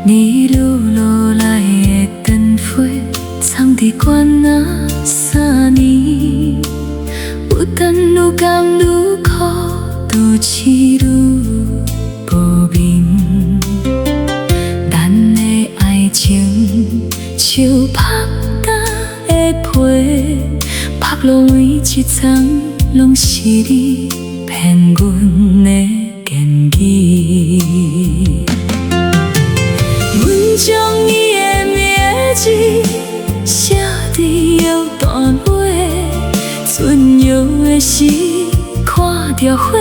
你流落来的灯火，藏伫悬仔3年，有等愈甘愈苦，拄市愈无明。咱的爱情像拍干的皮，拍落每一丛，拢是你骗阮的言语。阮将伊的名字写伫摇单尾，春药的时看着花，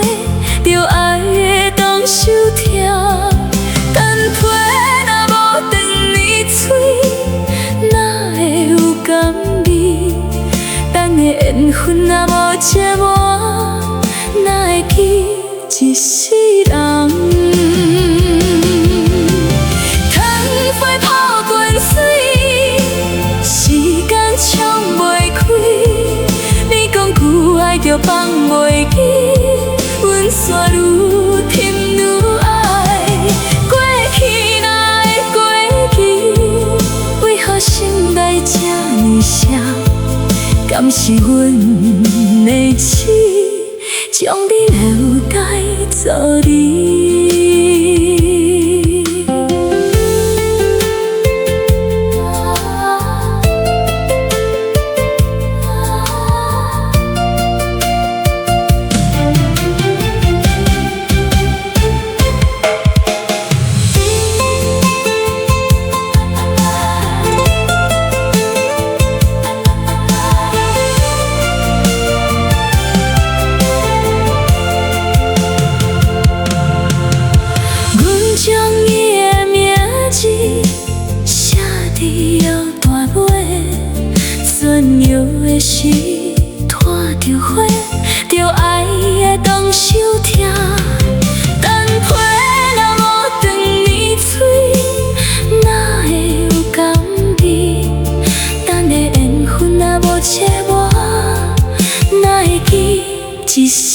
着爱的当手疼。等批若无长年嘴，哪会有甘味？咱的缘分若无结满，哪会记一世人？着放袂记，阮线愈甜愈爱。过去哪会过去？为何心内这呢伤？敢是阮的痴，将你留待做你？将伊的名字写伫摇单尾，春药的时看着花，着爱的当手疼。等批若无长年嘴，哪会有甘味？咱的缘分若无结满，哪会记一世？